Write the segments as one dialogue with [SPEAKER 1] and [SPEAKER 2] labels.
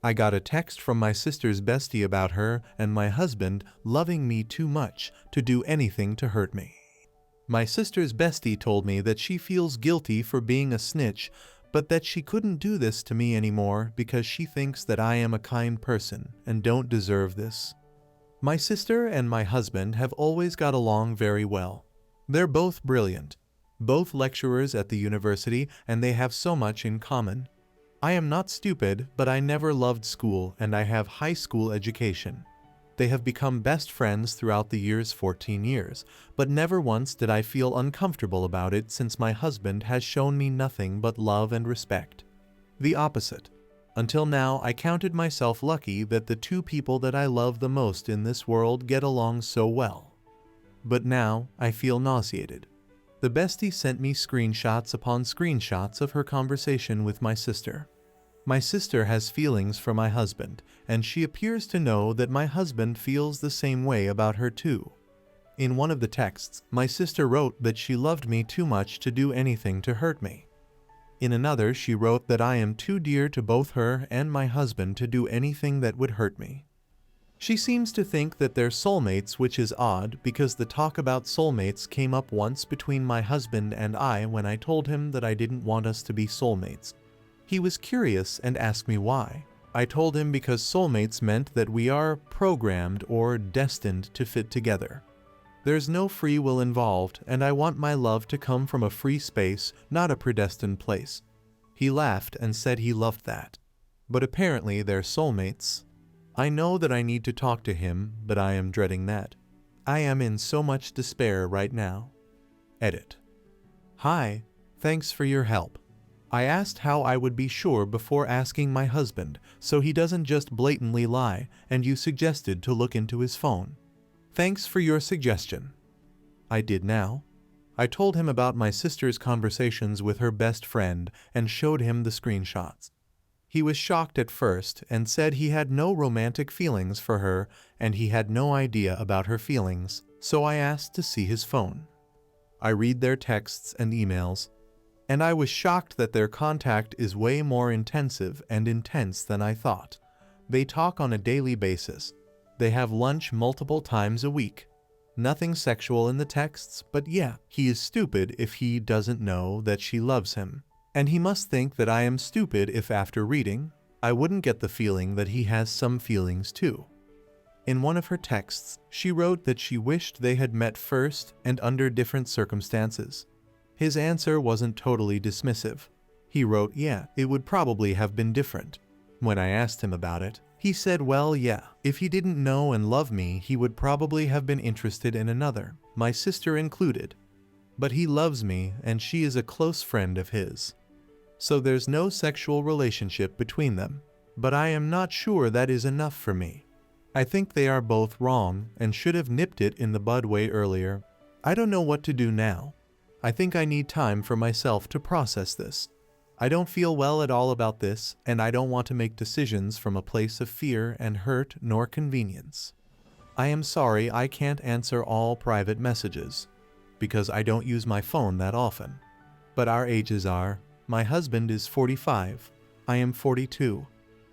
[SPEAKER 1] I got a text from my sister's bestie about her and my husband loving me too much to do anything to hurt me. My sister's bestie told me that she feels guilty for being a snitch, but that she couldn't do this to me anymore because she thinks that I am a kind person and don't deserve this. My sister and my husband have always got along very well. They're both brilliant, both lecturers at the university, and they have so much in common. I am not stupid, but I never loved school and I have high school education. They have become best friends throughout the years 14 years, but never once did I feel uncomfortable about it since my husband has shown me nothing but love and respect. The opposite. Until now, I counted myself lucky that the two people that I love the most in this world get along so well. But now, I feel nauseated. The bestie sent me screenshots upon screenshots of her conversation with my sister. My sister has feelings for my husband, and she appears to know that my husband feels the same way about her too. In one of the texts, my sister wrote that she loved me too much to do anything to hurt me. In another, she wrote that I am too dear to both her and my husband to do anything that would hurt me. She seems to think that they're soulmates, which is odd because the talk about soulmates came up once between my husband and I when I told him that I didn't want us to be soulmates. He was curious and asked me why. I told him because soulmates meant that we are programmed or destined to fit together. There's no free will involved, and I want my love to come from a free space, not a predestined place. He laughed and said he loved that. But apparently they're soulmates. I know that I need to talk to him, but I am dreading that. I am in so much despair right now. Edit. Hi, thanks for your help. I asked how I would be sure before asking my husband, so he doesn't just blatantly lie, and you suggested to look into his phone. Thanks for your suggestion. I did now. I told him about my sister's conversations with her best friend and showed him the screenshots. He was shocked at first and said he had no romantic feelings for her and he had no idea about her feelings, so I asked to see his phone. I read their texts and emails, and I was shocked that their contact is way more intensive and intense than I thought. They talk on a daily basis. They have lunch multiple times a week. Nothing sexual in the texts, but yeah, he is stupid if he doesn't know that she loves him. And he must think that I am stupid if after reading, I wouldn't get the feeling that he has some feelings too. In one of her texts, she wrote that she wished they had met first and under different circumstances. His answer wasn't totally dismissive. He wrote, yeah, it would probably have been different. When I asked him about it, he said, well, yeah, if he didn't know and love me, he would probably have been interested in another, my sister included. But he loves me and she is a close friend of his. So there's no sexual relationship between them. But I am not sure that is enough for me. I think they are both wrong and should have nipped it in the bud way earlier. I don't know what to do now. I think I need time for myself to process this. I don't feel well at all about this, and I don't want to make decisions from a place of fear and hurt nor convenience. I am sorry I can't answer all private messages, because I don't use my phone that often. But our ages are, my husband is 45, I am 42,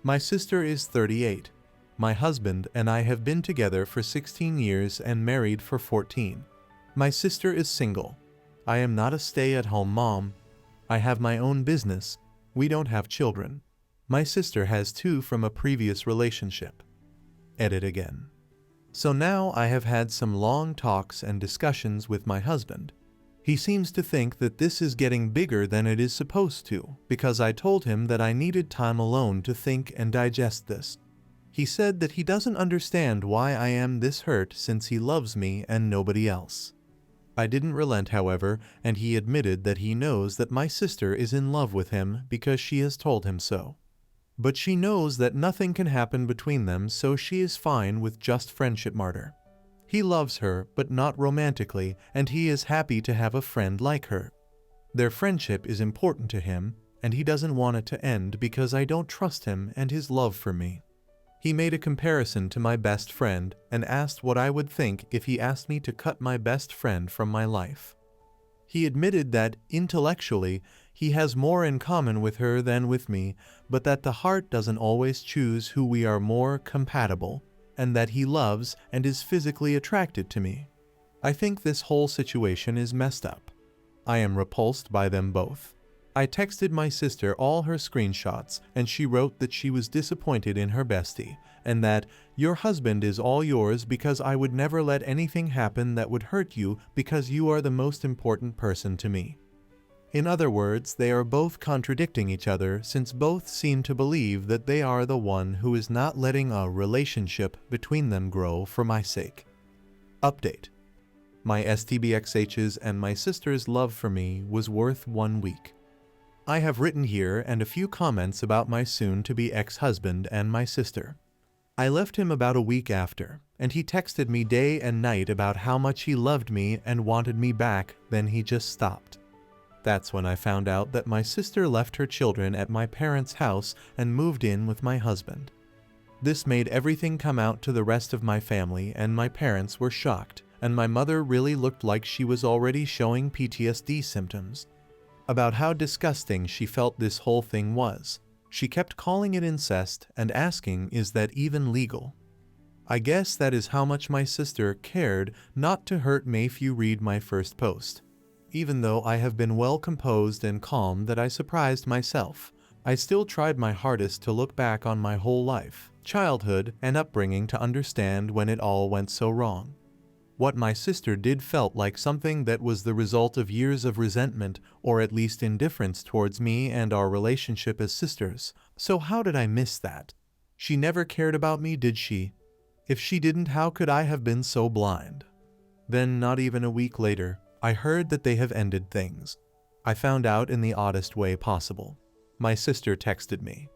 [SPEAKER 1] my sister is 38. My husband and I have been together for 16 years and married for 14. My sister is single. I am not a stay-at-home mom. I have my own business. We don't have children. My sister has 2 from a previous relationship. Edit again. So now I have had some long talks and discussions with my husband. He seems to think that this is getting bigger than it is supposed to, because I told him that I needed time alone to think and digest this. He said that he doesn't understand why I am this hurt since he loves me and nobody else. I didn't relent, however, and he admitted that he knows that my sister is in love with him because she has told him so. But she knows that nothing can happen between them, so she is fine with just friendship martyr. He loves her, but not romantically, and he is happy to have a friend like her. Their friendship is important to him, and he doesn't want it to end because I don't trust him and his love for me. He made a comparison to my best friend and asked what I would think if he asked me to cut my best friend from my life. He admitted that, intellectually, he has more in common with her than with me, but that the heart doesn't always choose who we are more compatible, and that he loves and is physically attracted to me. I think this whole situation is messed up. I am repulsed by them both. I texted my sister all her screenshots, and she wrote that she was disappointed in her bestie, and that, "Your husband is all yours because I would never let anything happen that would hurt you because you are the most important person to me." In other words, they are both contradicting each other since both seem to believe that they are the one who is not letting a relationship between them grow for my sake. Update. My STBXH's and my sister's love for me was worth 1 week. I have written here and a few comments about my soon-to-be ex-husband and my sister. I left him about a week after, and he texted me day and night about how much he loved me and wanted me back, then he just stopped. That's when I found out that my sister left her children at my parents' house and moved in with my husband. This made everything come out to the rest of my family, and my parents were shocked, and my mother really looked like she was already showing PTSD symptoms. About how disgusting she felt this whole thing was. She kept calling it incest and asking, is that even legal? I guess that is how much my sister cared not to hurt me if you read my first post. Even though I have been well composed and calm that I surprised myself, I still tried my hardest to look back on my whole life, childhood, and upbringing to understand when it all went so wrong. What my sister did felt like something that was the result of years of resentment, or at least indifference towards me and our relationship as sisters. So how did I miss that? She never cared about me, did she? If she didn't, how could I have been so blind? Then, not even a week later, I heard that they have ended things. I found out in the oddest way possible. My sister texted me.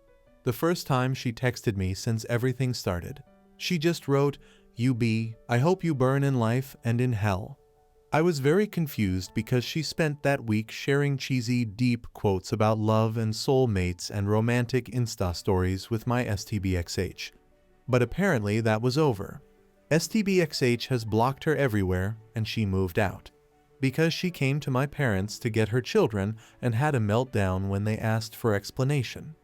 [SPEAKER 1] The first time she texted me since everything started. She just wrote, I hope you burn in life and in hell. I was very confused because she spent that week sharing cheesy, deep quotes about love and soulmates and romantic Insta stories with my STBXH. But apparently that was over. STBXH has blocked her everywhere, and she moved out. Because she came to my parents to get her children and had a meltdown when they asked for explanation.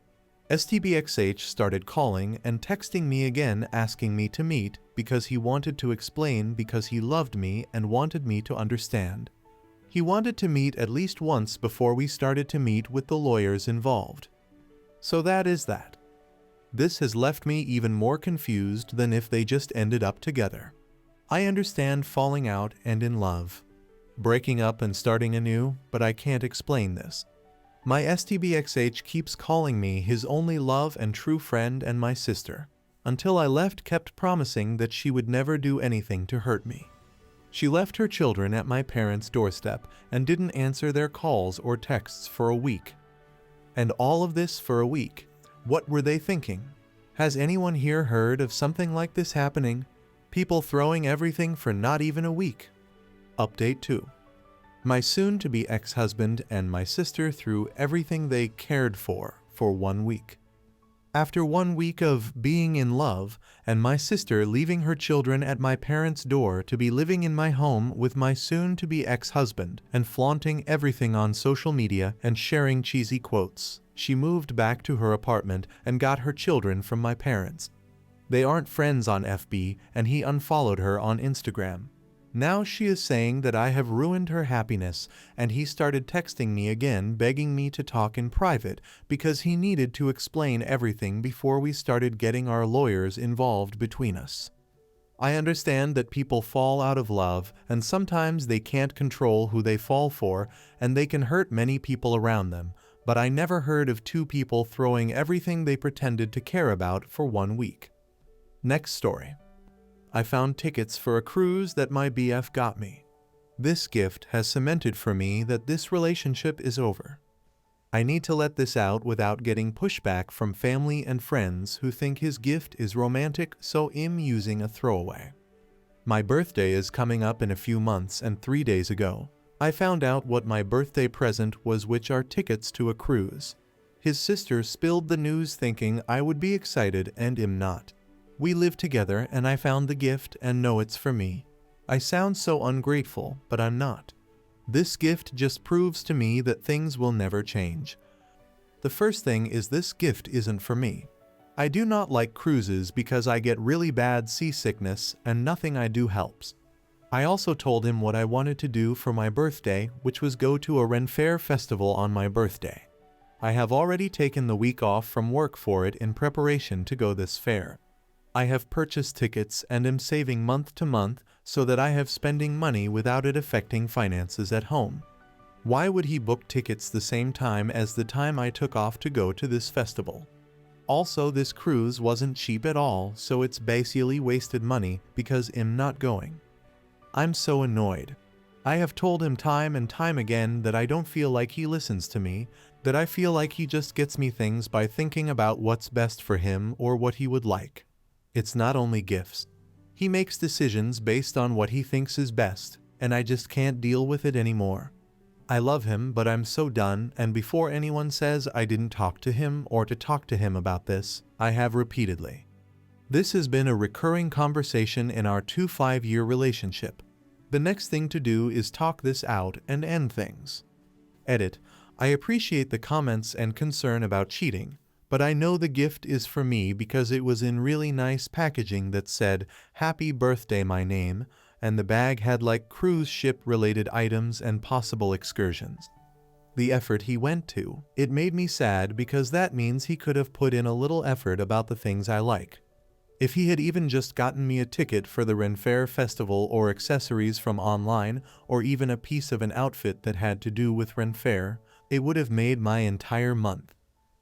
[SPEAKER 1] STBXH started calling and texting me again asking me to meet because he wanted to explain because he loved me and wanted me to understand. He wanted to meet at least once before we started to meet with the lawyers involved. So that is that. This has left me even more confused than if they just ended up together. I understand falling out and in love, breaking up and starting anew, but I can't explain this. My STBXH keeps calling me his only love and true friend and my sister. Until I left, kept promising that she would never do anything to hurt me. She left her children at my parents' doorstep and didn't answer their calls or texts for a week. And all of this for a week. What were they thinking? Has anyone here heard of something like this happening? People throwing everything for not even a week. Update 2. My soon-to-be ex-husband and my sister threw everything they cared for 1 week. After 1 week of being in love, and my sister leaving her children at my parents' door to be living in my home with my soon-to-be ex-husband and flaunting everything on social media and sharing cheesy quotes, she moved back to her apartment and got her children from my parents. They aren't friends on FB, and he unfollowed her on Instagram. Now she is saying that I have ruined her happiness, and he started texting me again begging me to talk in private because he needed to explain everything before we started getting our lawyers involved between us. I understand that people fall out of love, and sometimes they can't control who they fall for, and they can hurt many people around them, but I never heard of two people throwing everything they pretended to care about for 1 week. Next story. I found tickets for a cruise that my BF got me. This gift has cemented for me that this relationship is over. I need to let this out without getting pushback from family and friends who think his gift is romantic, so I'm using a throwaway. My birthday is coming up in a few months, and 3 days ago, I found out what my birthday present was, which are tickets to a cruise. His sister spilled the news thinking I would be excited, and am not. We live together, and I found the gift and know it's for me. I sound so ungrateful, but I'm not. This gift just proves to me that things will never change. The first thing is this gift isn't for me. I do not like cruises because I get really bad seasickness and nothing I do helps. I also told him what I wanted to do for my birthday, which was go to a Ren Fair festival on my birthday. I have already taken the week off from work for it in preparation to go this fair. I have purchased tickets and am saving month to month so that I have spending money without it affecting finances at home. Why would he book tickets the same time as the time I took off to go to this festival? Also, this cruise wasn't cheap at all, so it's basically wasted money because I'm not going. I'm so annoyed. I have told him time and time again that I don't feel like he listens to me, that I feel like he just gets me things by thinking about what's best for him or what he would like. It's not only gifts. He makes decisions based on what he thinks is best, and I just can't deal with it anymore. I love him, but I'm so done, and before anyone says I didn't talk to him or to talk to him about this, I have repeatedly. This has been a recurring conversation in our 5-year relationship. The next thing to do is talk this out and end things. Edit. I appreciate the comments and concern about cheating, but I know the gift is for me because it was in really nice packaging that said, "Happy birthday my name," and the bag had like cruise ship related items and possible excursions. The effort he went to, it made me sad because that means he could have put in a little effort about the things I like. If he had even just gotten me a ticket for the Ren Fair festival or accessories from online or even a piece of an outfit that had to do with Ren Fair, it would have made my entire month.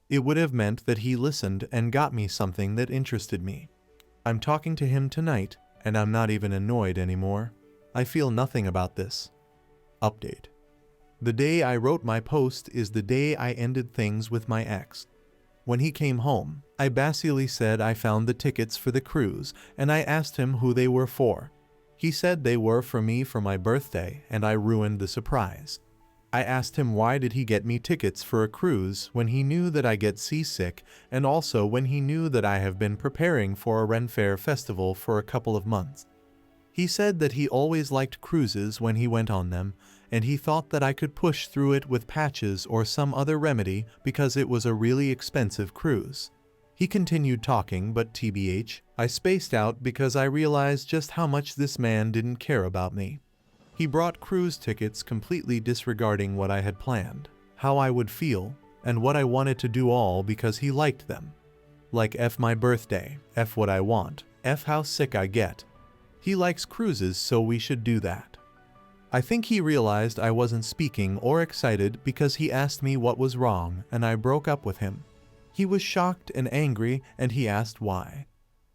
[SPEAKER 1] It would have meant that he listened and got me something that interested me. I'm talking to him tonight, and I'm not even annoyed anymore. I feel nothing about this. Update. The day I wrote my post is the day I ended things with my ex. When he came home, I basically said I found the tickets for the cruise, and I asked him who they were for. He said they were for me for my birthday, and I ruined the surprise. I asked him why did he get me tickets for a cruise when he knew that I get seasick, and also when he knew that I have been preparing for a Ren Fair festival for a couple of months. He said that he always liked cruises when he went on them, and he thought that I could push through it with patches or some other remedy because it was a really expensive cruise. He continued talking, but TBH, I spaced out because I realized just how much this man didn't care about me. He brought cruise tickets completely disregarding what I had planned, how I would feel, and what I wanted to do, all because he liked them. Like F my birthday, F what I want, F how sick I get. He likes cruises, so we should do that. I think he realized I wasn't speaking or excited because he asked me what was wrong, and I broke up with him. He was shocked and angry, and he asked why.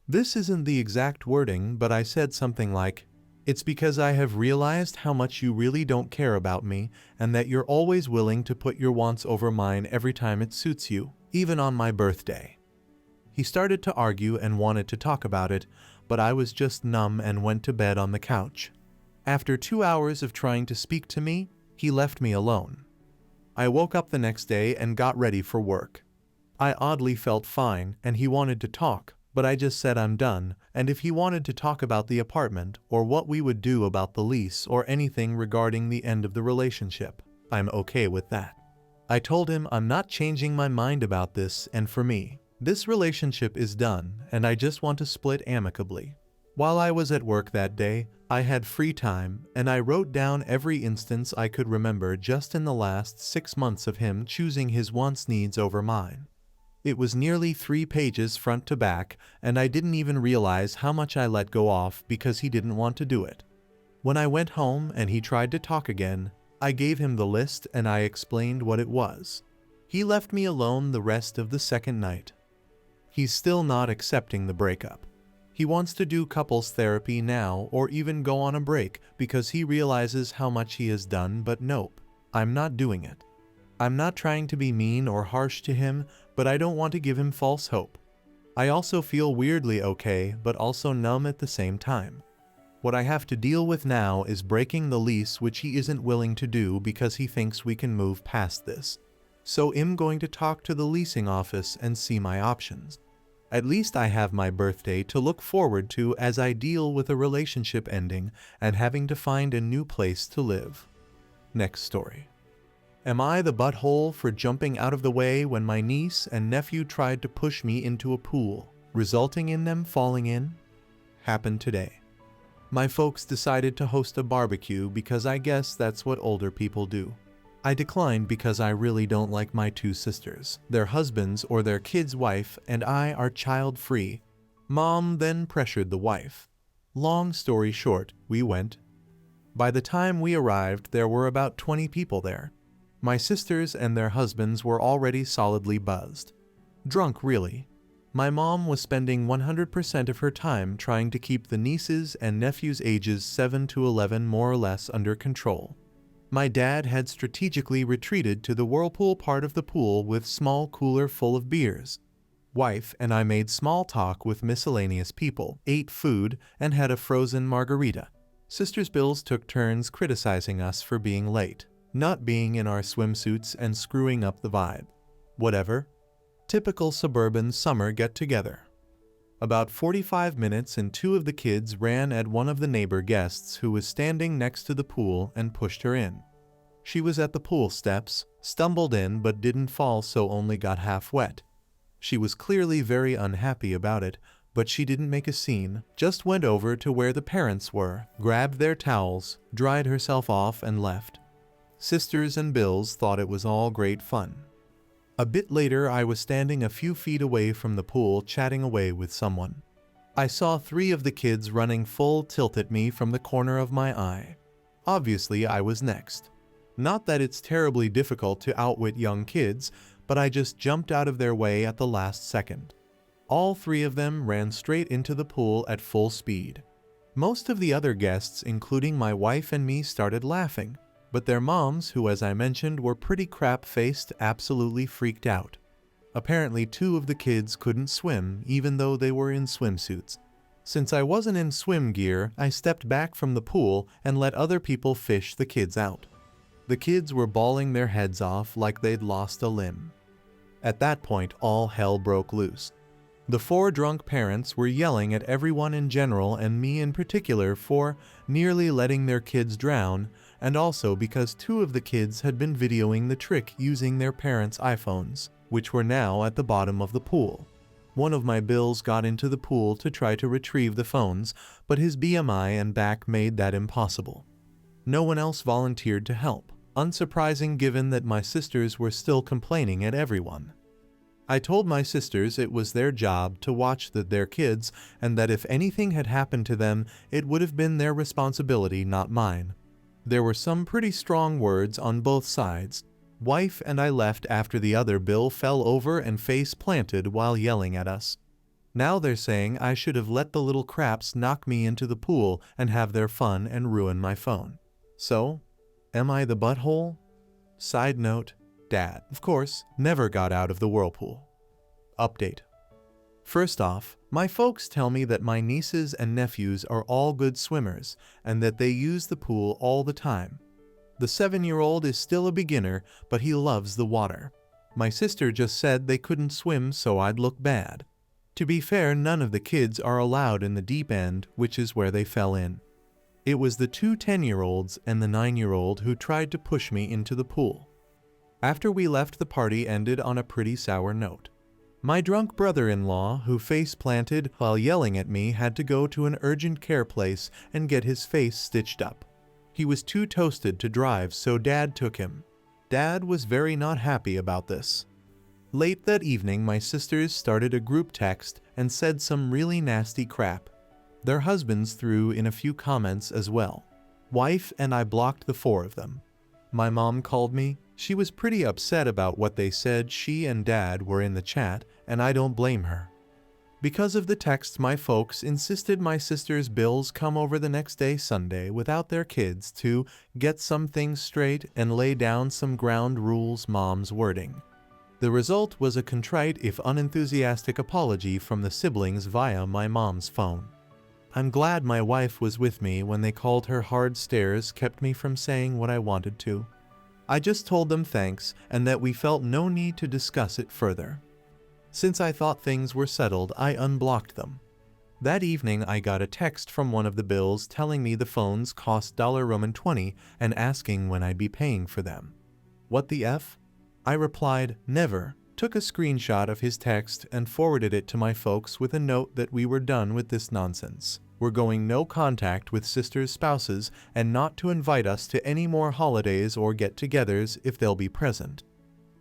[SPEAKER 1] This isn't the exact wording, but I said something like, "It's because I have realized how much you really don't care about me and that you're always willing to put your wants over mine every time it suits you, even on my birthday." He started to argue and wanted to talk about it, but I was just numb and went to bed on the couch. After 2 hours of trying to speak to me, he left me alone. I woke up the next day and got ready for work. I oddly felt fine and he wanted to talk, but I just said I'm done, and if he wanted to talk about the apartment or what we would do about the lease or anything regarding the end of the relationship, I'm okay with that. I told him I'm not changing my mind about this, and for me, this relationship is done and I just want to split amicably. While I was at work that day, I had free time and I wrote down every instance I could remember just in the last 6 months of him choosing his wants needs over mine. It was nearly 3 pages front to back, and I didn't even realize how much I let go off because he didn't want to do it. When I went home and he tried to talk again, I gave him the list and I explained what it was. He left me alone the rest of the second night. He's still not accepting the breakup. He wants to do couples therapy now or even go on a break because he realizes how much he has done, but nope, I'm not doing it. I'm not trying to be mean or harsh to him, but I don't want to give him false hope. I also feel weirdly okay, but also numb at the same time. What I have to deal with now is breaking the lease, which he isn't willing to do because he thinks we can move past this. So I'm going to talk to the leasing office and see my options. At least I have my birthday to look forward to as I deal with a relationship ending and having to find a new place to live. Next story. Am I the butthole for jumping out of the way when my niece and nephew tried to push me into a pool, resulting in them falling in? Happened today. My folks decided to host a barbecue because I guess that's what older people do. I declined because I really don't like my two sisters, their husbands or their kid's wife, and I are child-free. Mom then pressured the wife. Long story short, we went. By the time we arrived, there were about 20 people there. My sisters and their husbands were already solidly buzzed. Drunk, really. My mom was spending 100% of her time trying to keep the nieces and nephews ages 7 to 11 more or less under control. My dad had strategically retreated to the whirlpool part of the pool with small cooler full of beers. Wife and I made small talk with miscellaneous people, ate food, and had a frozen margarita. Sisters Bills took turns criticizing us for being late, not being in our swimsuits and screwing up the vibe. Whatever. Typical suburban summer get-together. About 45 minutes and two of the kids ran at one of the neighbor guests who was standing next to the pool and pushed her in. She was at the pool steps, stumbled in but didn't fall, so only got half wet. She was clearly very unhappy about it, but she didn't make a scene, just went over to where the parents were, grabbed their towels, dried herself off and left. Sisters and Bills thought it was all great fun. A bit later, I was standing a few feet away from the pool chatting away with someone. I saw 3 of the kids running full tilt at me from the corner of my eye. Obviously, I was next. Not that it's terribly difficult to outwit young kids, but I just jumped out of their way at the last second. All 3 of them ran straight into the pool at full speed. Most of the other guests, including my wife and me, started laughing. But their moms, who as I mentioned were pretty crap-faced, absolutely freaked out. Apparently 2 of the kids couldn't swim even though they were in swimsuits. Since I wasn't in swim gear, I stepped back from the pool and let other people fish the kids out. The kids were bawling their heads off like they'd lost a limb. At that point, all hell broke loose. The 4 drunk parents were yelling at everyone in general and me in particular for nearly letting their kids drown, and also because 2 of the kids had been videoing the trick using their parents' iPhones, which were now at the bottom of the pool. One of my Bills got into the pool to try to retrieve the phones, but his BMI and back made that impossible. No one else volunteered to help, unsurprising given that my sisters were still complaining at everyone. I told my sisters it was their job to watch their kids and that if anything had happened to them, it would have been their responsibility, not mine. There were some pretty strong words on both sides. Wife and I left after the other Bill fell over and face planted while yelling at us. Now they're saying I should have let the little craps knock me into the pool and have their fun and ruin my phone. So, am I the butthole? Side note, Dad, of course, never got out of the whirlpool. Update. First off, my folks tell me that my nieces and nephews are all good swimmers and that they use the pool all the time. The 7-year-old is still a beginner, but he loves the water. My sister just said they couldn't swim, so I'd look bad. To be fair, none of the kids are allowed in the deep end, which is where they fell in. It was the 2 10-year-olds and the 9-year-old who tried to push me into the pool. After we left, the party ended on a pretty sour note. My drunk brother-in-law, who face-planted while yelling at me, had to go to an urgent care place and get his face stitched up. He was too toasted to drive, so Dad took him. Dad was very not happy about this. Late that evening, my sisters started a group text and said some really nasty crap. Their husbands threw in a few comments as well. Wife and I blocked the 4 of them. My mom called me. She was pretty upset about what they said. She and Dad were in the chat, and I don't blame her. Because of the texts, my folks insisted my sisters' Bills come over the next day, Sunday, without their kids to get some things straight and lay down some ground rules mom's wording. The result was a contrite if unenthusiastic apology from the siblings via my mom's phone. I'm glad my wife was with me when they called. Her hard stares kept me from saying what I wanted to. I just told them thanks and that we felt no need to discuss it further. Since I thought things were settled, I unblocked them. That evening I got a text from one of the bills telling me the phones cost $20 and asking when I'd be paying for them. What the F? I replied, never, took a screenshot of his text and forwarded it to my folks with a note that we were done with this nonsense. We're going no contact with sisters' spouses and not to invite us to any more holidays or get-togethers if they'll be present.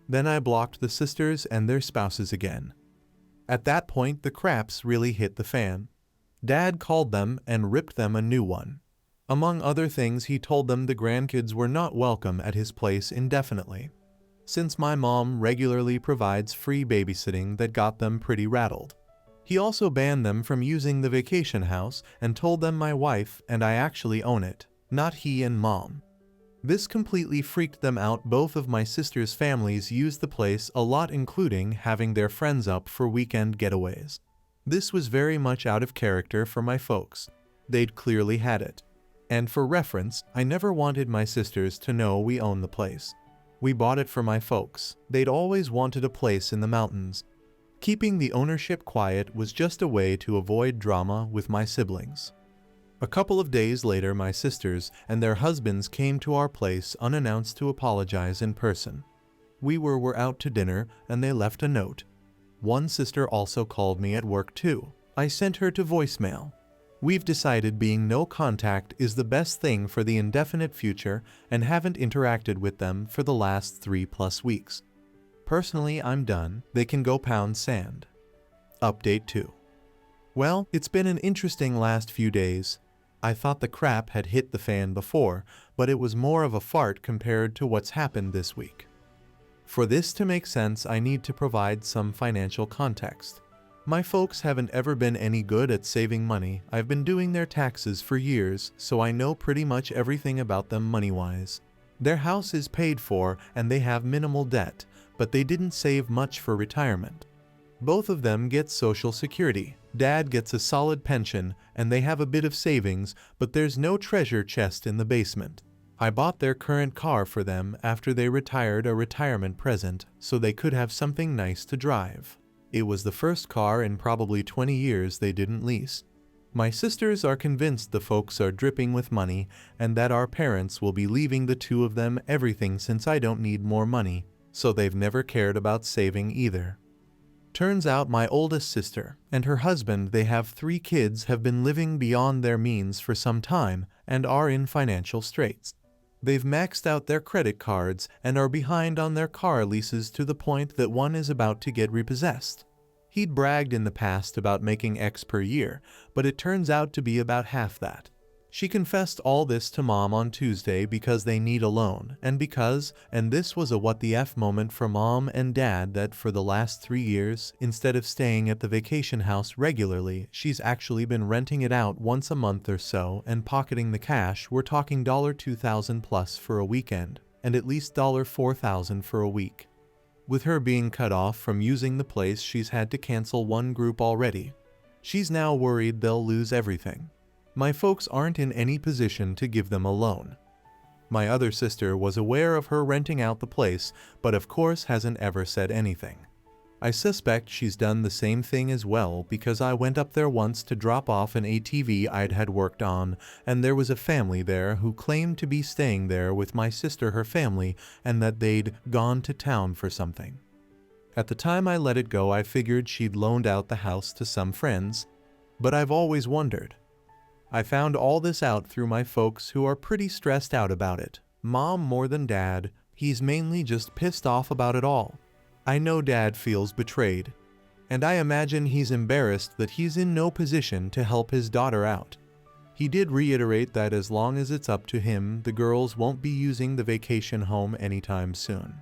[SPEAKER 1] Then I blocked the sisters and their spouses again. At that point, the craps really hit the fan. Dad called them and ripped them a new one. Among other things, he told them the grandkids were not welcome at his place indefinitely. Since my mom regularly provides free babysitting, that got them pretty rattled. He also banned them from using the vacation house and told them my wife and I actually own it, not he and mom. This completely freaked them out. Both of my sister's families use the place a lot, including having their friends up for weekend getaways. This was very much out of character for my folks. They'd clearly had it. And for reference, I never wanted my sisters to know we own the place. We bought it for my folks. They'd always wanted a place in the mountains. Keeping the ownership quiet was just a way to avoid drama with my siblings. A couple of days later, my sisters and their husbands came to our place unannounced to apologize in person. We were out to dinner and they left a note. One sister also called me at work too. I sent her to voicemail. We've decided being no contact is the best thing for the indefinite future and haven't interacted with them for the last 3+ weeks. Personally, I'm done. They can go pound sand. Update 2. Well, it's been an interesting last few days. I thought the crap had hit the fan before, but it was more of a fart compared to what's happened this week. For this to make sense, I need to provide some financial context. My folks haven't ever been any good at saving money. I've been doing their taxes for years, so I know pretty much everything about them money-wise. Their house is paid for and they have minimal debt, but they didn't save much for retirement. Both of them get Social Security. Dad gets a solid pension and they have a bit of savings, but there's no treasure chest in the basement. I bought their current car for them after they retired, a retirement present, so they could have something nice to drive. It was the first car in probably 20 years they didn't lease. My sisters are convinced the folks are dripping with money and that our parents will be leaving the two of them everything since I don't need more money, so they've never cared about saving either. Turns out my oldest sister and her husband, they have 3 kids, have been living beyond their means for some time and are in financial straits. They've maxed out their credit cards and are behind on their car leases to the point that one is about to get repossessed. He'd bragged in the past about making X per year, but it turns out to be about half that. She confessed all this to mom on Tuesday because they need a loan, and because, and this was a what the F moment for mom and dad, that for the last 3 years, instead of staying at the vacation house regularly, she's actually been renting it out once a month or so and pocketing the cash. We're talking $2,000 plus for a weekend, and at least $4,000 for a week. With her being cut off from using the place, she's had to cancel one group already. She's now worried they'll lose everything. My folks aren't in any position to give them a loan. My other sister was aware of her renting out the place, but of course hasn't ever said anything. I suspect she's done the same thing as well, because I went up there once to drop off an ATV I'd had worked on, and there was a family there who claimed to be staying there with my sister, her family, and that they'd gone to town for something. At the time I let it go, I figured she'd loaned out the house to some friends, but I've always wondered. I found all this out through my folks, who are pretty stressed out about it. Mom more than dad. He's mainly just pissed off about it all. I know dad feels betrayed, and I imagine he's embarrassed that he's in no position to help his daughter out. He did reiterate that as long as it's up to him, the girls won't be using the vacation home anytime soon.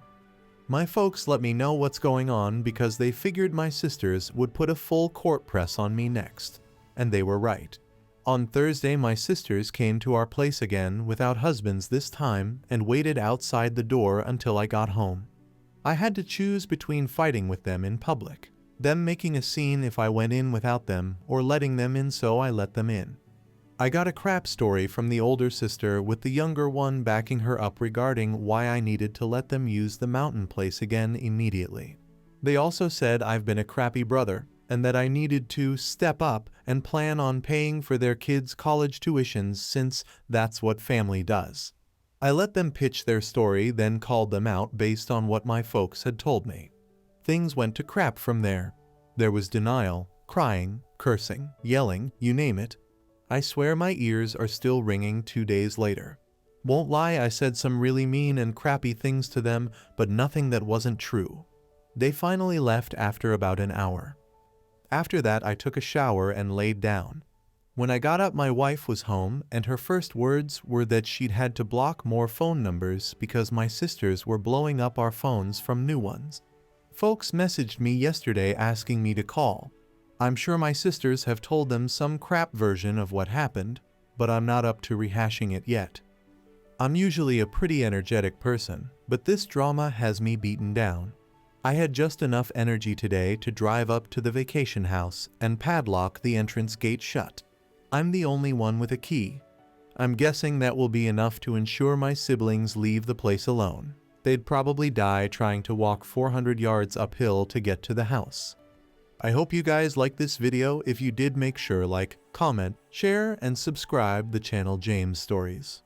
[SPEAKER 1] My folks let me know what's going on because they figured my sisters would put a full court press on me next, and they were right. On Thursday, my sisters came to our place again without husbands this time and waited outside the door until I got home. I had to choose between fighting with them in public, them making a scene if I went in without them, or letting them in, so I let them in. I got a crap story from the older sister, with the younger one backing her up regarding why I needed to let them use the mountain place again immediately. They also said I've been a crappy brother, and that I needed to step up and plan on paying for their kids' college tuitions since that's what family does. I let them pitch their story, then called them out based on what my folks had told me. Things went to crap from there. There was denial, crying, cursing, yelling, you name it. I swear my ears are still ringing 2 days later. Won't lie, I said some really mean and crappy things to them, but nothing that wasn't true. They finally left after about an hour. After that, I took a shower and laid down. When I got up, my wife was home, and her first words were that she'd had to block more phone numbers because my sisters were blowing up our phones from new ones. Folks messaged me yesterday asking me to call. I'm sure my sisters have told them some crap version of what happened, but I'm not up to rehashing it yet. I'm usually a pretty energetic person, but this drama has me beaten down. I had just enough energy today to drive up to the vacation house and padlock the entrance gate shut. I'm the only one with a key. I'm guessing that will be enough to ensure my siblings leave the place alone. They'd probably die trying to walk 400 yards uphill to get to the house. I hope you guys liked this video. If you did, make sure like, comment, share, and subscribe the channel James Stories.